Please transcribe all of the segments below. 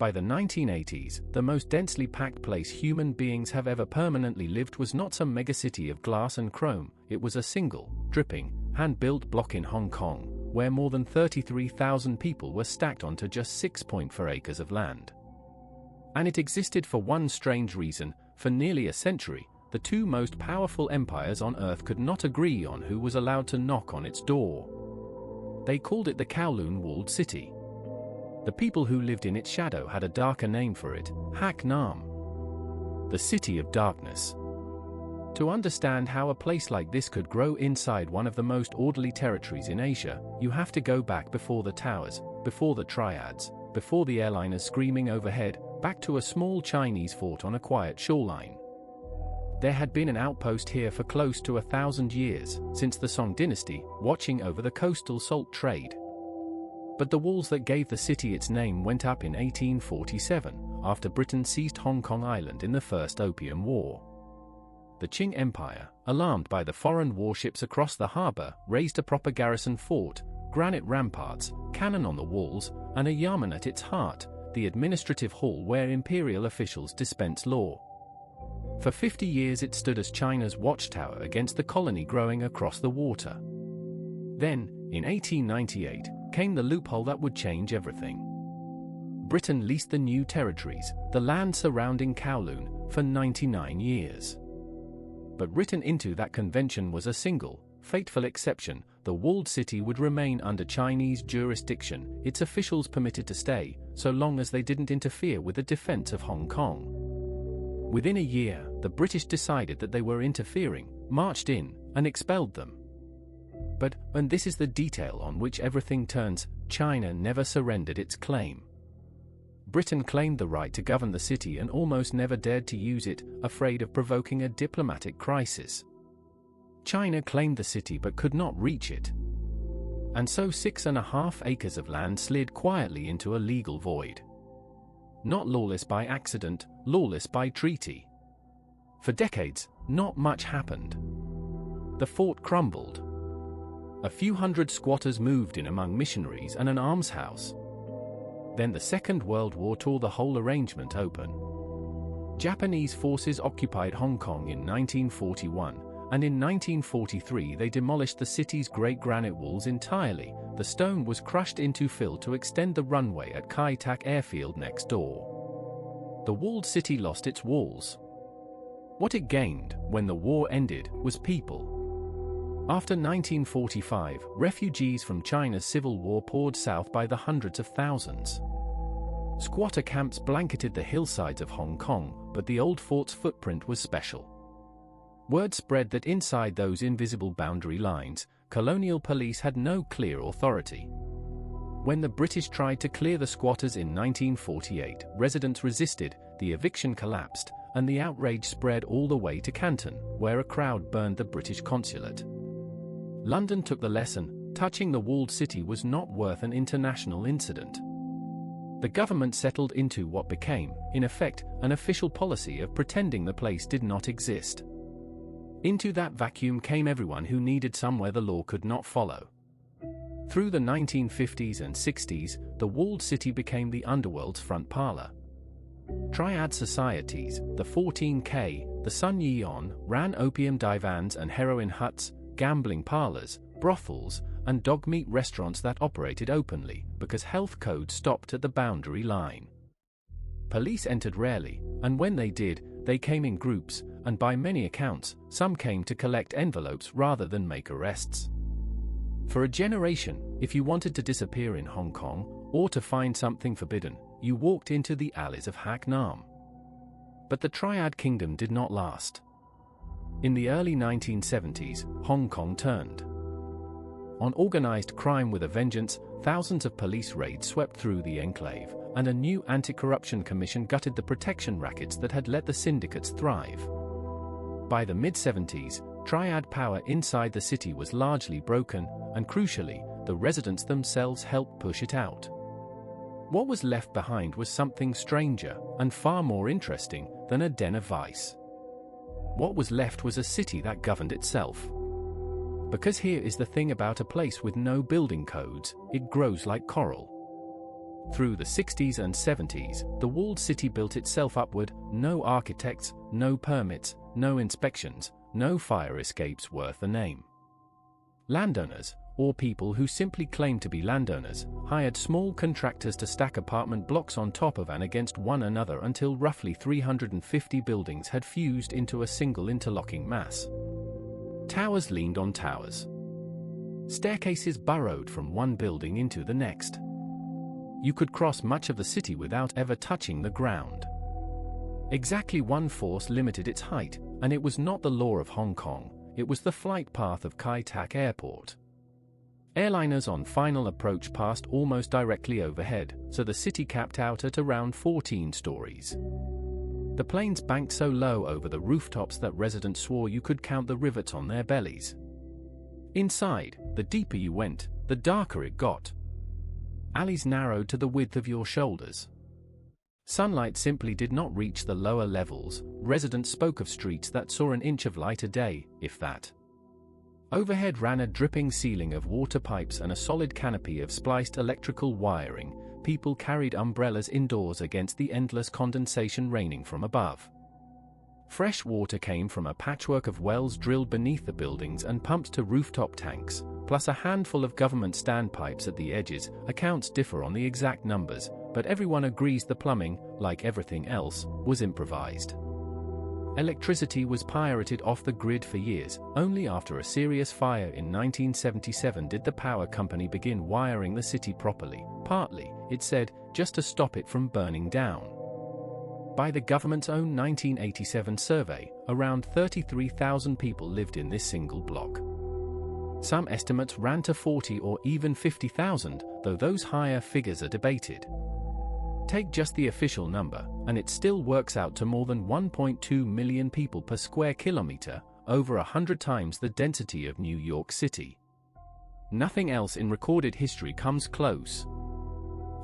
By the 1980s, the most densely packed place human beings have ever permanently lived was not some megacity of glass and chrome, it was a single, dripping, hand-built block in Hong Kong, where more than 33,000 people were stacked onto just 6.4 acres of land. And it existed for one strange reason: for nearly a century, the two most powerful empires on Earth could not agree on who was allowed to knock on its door. They called it the Kowloon Walled City. The people who lived in its shadow had a darker name for it: Hak Nam, the City of Darkness. To understand how a place like this could grow inside one of the most orderly territories in Asia, you have to go back before the towers, before the Triads, before the airliners screaming overhead, back to a small Chinese fort on a quiet shoreline. There had been an outpost here for close to 1,000 years, since the Song dynasty, watching over the coastal salt trade. But the walls that gave the city its name went up in 1847, after Britain seized Hong Kong Island in the First Opium War. The Qing Empire, alarmed by the foreign warships across the harbor, raised a proper garrison fort, granite ramparts, cannon on the walls, and a yamen at its heart, the administrative hall where imperial officials dispense law. For 50 years it stood as China's watchtower against the colony growing across the water. Then, in 1898, came the loophole that would change everything. Britain leased the new territories, the land surrounding Kowloon, for 99 years. But written into that convention was a single, fateful exception: the walled city would remain under Chinese jurisdiction, its officials permitted to stay, so long as they didn't interfere with the defense of Hong Kong. Within a year, the British decided that they were interfering, marched in, and expelled them. But, and this is the detail on which everything turns, China never surrendered its claim. Britain claimed the right to govern the city and almost never dared to use it, afraid of provoking a diplomatic crisis. China claimed the city but could not reach it. And so 6.5 acres of land slid quietly into a legal void. Not lawless by accident, lawless by treaty. For decades, not much happened. The fort crumbled. A few hundred squatters moved in among missionaries and an almshouse. Then the Second World War tore the whole arrangement open. Japanese forces occupied Hong Kong in 1941, and in 1943 they demolished the city's great granite walls entirely. The stone was crushed into fill to extend the runway at Kai Tak Airfield next door. The walled city lost its walls. What it gained, when the war ended, was people. After 1945, refugees from China's civil war poured south by the hundreds of thousands. Squatter camps blanketed the hillsides of Hong Kong, but the old fort's footprint was special. Word spread that inside those invisible boundary lines, colonial police had no clear authority. When the British tried to clear the squatters in 1948, residents resisted, the eviction collapsed, and the outrage spread all the way to Canton, where a crowd burned the British consulate. London took the lesson: touching the walled city was not worth an international incident. The government settled into what became, in effect, an official policy of pretending the place did not exist. Into that vacuum came everyone who needed somewhere the law could not follow. Through the 1950s and 60s, the walled city became the underworld's front parlor. Triad societies, the 14K, the Sun Yee-on, ran opium divans and heroin huts, gambling parlors, brothels, and dog meat restaurants that operated openly, because health codes stopped at the boundary line. Police entered rarely, and when they did, they came in groups, and by many accounts, some came to collect envelopes rather than make arrests. For a generation, if you wanted to disappear in Hong Kong, or to find something forbidden, you walked into the alleys of Hak Nam. But the Triad Kingdom did not last. In the early 1970s, Hong Kong turned. On organized crime with a vengeance, thousands of police raids swept through the enclave, and a new anti-corruption commission gutted the protection rackets that had let the syndicates thrive. By the mid-70s, Triad power inside the city was largely broken, and crucially, the residents themselves helped push it out. What was left behind was something stranger, and far more interesting, than a den of vice. What was left was a city that governed itself. Because here is the thing about a place with no building codes: it grows like coral. Through the 60s and 70s, the walled city built itself upward, no architects, no permits, no inspections, no fire escapes worth a name. Landowners, or people who simply claimed to be landowners, hired small contractors to stack apartment blocks on top of and against one another until roughly 350 buildings had fused into a single interlocking mass. Towers leaned on towers. Staircases burrowed from one building into the next. You could cross much of the city without ever touching the ground. Exactly one force limited its height, and it was not the law of Hong Kong, it was the flight path of Kai Tak Airport. Airliners on final approach passed almost directly overhead, so the city capped out at around 14 stories. The planes banked so low over the rooftops that residents swore you could count the rivets on their bellies. Inside, the deeper you went, the darker it got. Alleys narrowed to the width of your shoulders. Sunlight simply did not reach the lower levels. Residents spoke of streets that saw an inch of light a day, if that. Overhead ran a dripping ceiling of water pipes and a solid canopy of spliced electrical wiring. People carried umbrellas indoors against the endless condensation raining from above. Fresh water came from a patchwork of wells drilled beneath the buildings and pumped to rooftop tanks, plus a handful of government standpipes at the edges. Accounts differ on the exact numbers, but everyone agrees the plumbing, like everything else, was improvised. Electricity was pirated off the grid for years. Only after a serious fire in 1977 did the power company begin wiring the city properly, partly, it said, just to stop it from burning down. By the government's own 1987 survey, around 33,000 people lived in this single block. Some estimates ran to 40 or even 50,000, though those higher figures are debated. Take just the official number, and it still works out to more than 1.2 million people per square kilometer, over 100 times the density of New York City. Nothing else in recorded history comes close.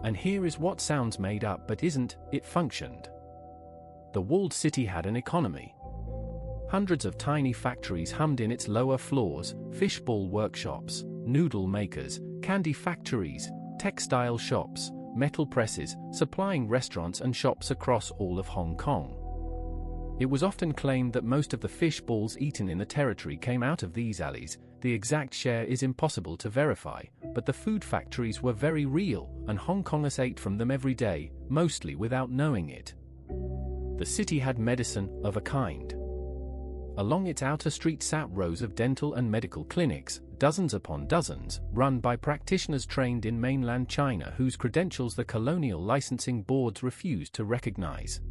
And here is what sounds made up but isn't: it functioned. The walled city had an economy. Hundreds of tiny factories hummed in its lower floors: fishbowl workshops, noodle makers, candy factories, textile shops, metal presses, supplying restaurants and shops across all of Hong Kong. It was often claimed that most of the fish balls eaten in the territory came out of these alleys. The exact share is impossible to verify, but the food factories were very real, and Hong Kongers ate from them every day, mostly without knowing it. The city had medicine, of a kind. Along its outer street sat rows of dental and medical clinics, dozens upon dozens, run by practitioners trained in mainland China whose credentials the colonial licensing boards refused to recognize.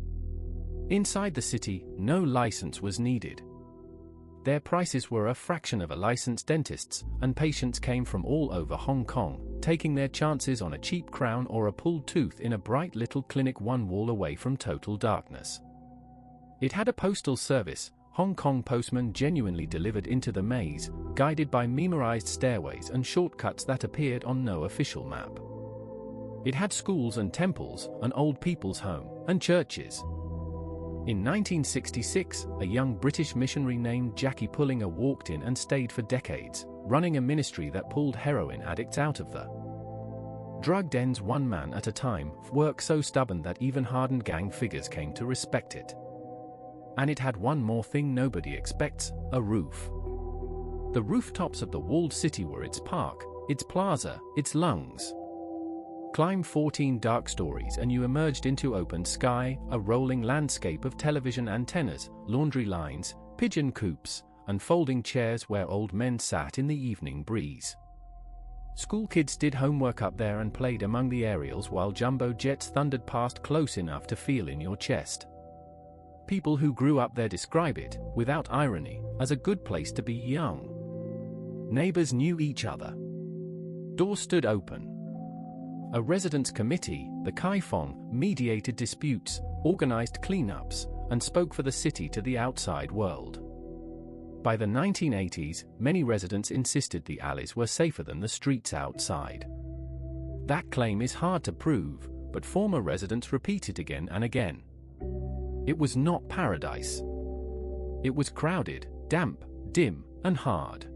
Inside the city, no license was needed. Their prices were a fraction of a licensed dentist's, and patients came from all over Hong Kong, taking their chances on a cheap crown or a pulled tooth in a bright little clinic one wall away from total darkness. It had a postal service. Hong Kong postmen genuinely delivered into the maze, guided by memorized stairways and shortcuts that appeared on no official map. It had schools and temples, an old people's home, and churches. In 1966, a young British missionary named Jackie Pullinger walked in and stayed for decades, running a ministry that pulled heroin addicts out of the drug dens one man at a time, work so stubborn that even hardened gang figures came to respect it. And it had one more thing nobody expects: a roof. The rooftops of the walled city were its park, its plaza, its lungs. Climb 14 dark stories and you emerged into open sky, a rolling landscape of television antennas, laundry lines, pigeon coops, and folding chairs where old men sat in the evening breeze. School kids did homework up there and played among the aerials while jumbo jets thundered past close enough to feel in your chest. People who grew up there describe it, without irony, as a good place to be young. Neighbors knew each other. Doors stood open. A residents' committee, the Kaifong, mediated disputes, organized cleanups, and spoke for the city to the outside world. By the 1980s, many residents insisted the alleys were safer than the streets outside. That claim is hard to prove, but former residents repeat it again and again. It was not paradise. It was crowded, damp, dim, and hard.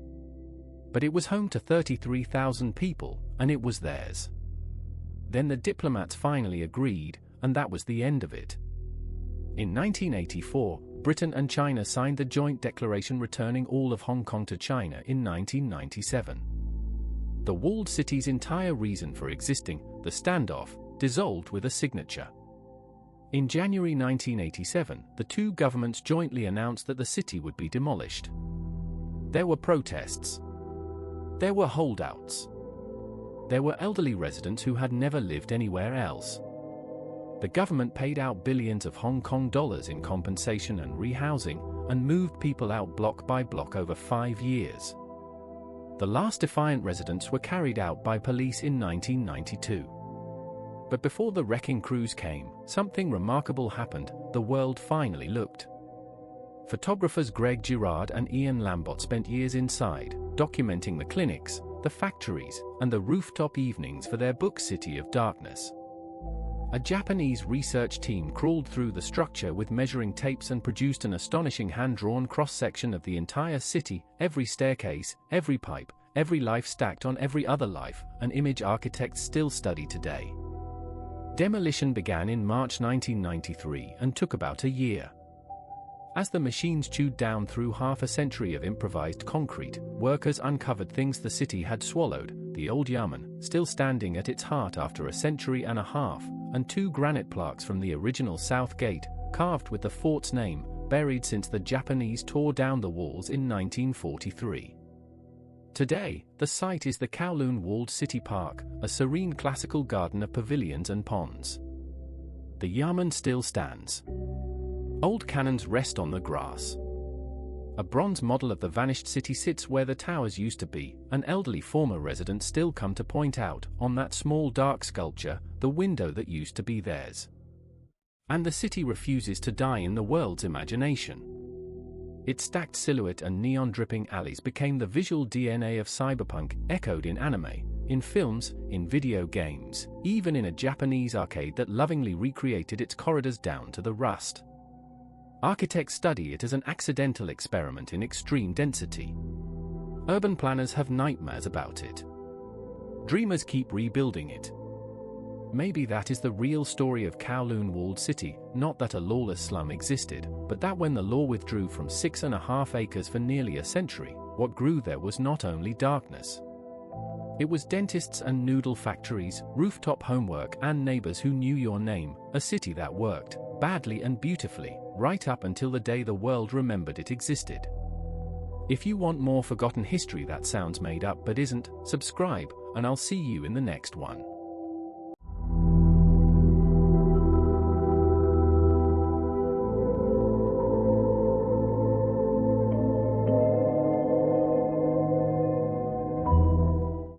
But it was home to 33,000 people, and it was theirs. Then the diplomats finally agreed, and that was the end of it. In 1984, Britain and China signed the joint declaration returning all of Hong Kong to China in 1997. The walled city's entire reason for existing, the standoff, dissolved with a signature. In January 1987, the two governments jointly announced that the city would be demolished. There were protests. There were holdouts. There were elderly residents who had never lived anywhere else. The government paid out billions of Hong Kong dollars in compensation and rehousing, and moved people out block by block over 5 years. The last defiant residents were carried out by police in 1992. But before the wrecking crews came, something remarkable happened. The world finally looked. Photographers Greg Girard and Ian Lambert spent years inside, documenting the clinics, the factories, and the rooftop evenings for their book City of Darkness. A Japanese research team crawled through the structure with measuring tapes and produced an astonishing hand-drawn cross-section of the entire city, every staircase, every pipe, every life stacked on every other life, an image architects still study today. Demolition began in March 1993 and took about a year. As the machines chewed down through half a century of improvised concrete, workers uncovered things the city had swallowed: the old yamen, still standing at its heart after a century and a half, and 2 granite plaques from the original South Gate, carved with the fort's name, buried since the Japanese tore down the walls in 1943. Today, the site is the Kowloon Walled City Park, a serene classical garden of pavilions and ponds. The yamen still stands. Old cannons rest on the grass. A bronze model of the vanished city sits where the towers used to be, and elderly former residents still come to point out, on that small dark sculpture, the window that used to be theirs. And the city refuses to die in the world's imagination. Its stacked silhouette and neon-dripping alleys became the visual DNA of cyberpunk, echoed in anime, in films, in video games, even in a Japanese arcade that lovingly recreated its corridors down to the rust. Architects study it as an accidental experiment in extreme density. Urban planners have nightmares about it. Dreamers keep rebuilding it. Maybe that is the real story of Kowloon Walled City, not that a lawless slum existed, but that when the law withdrew from 6.5 acres for nearly a century, what grew there was not only darkness. It was dentists and noodle factories, rooftop homework, and neighbors who knew your name, a city that worked, badly and beautifully, right up until the day the world remembered it existed. If you want more forgotten history that sounds made up but isn't, subscribe, and I'll see you in the next one.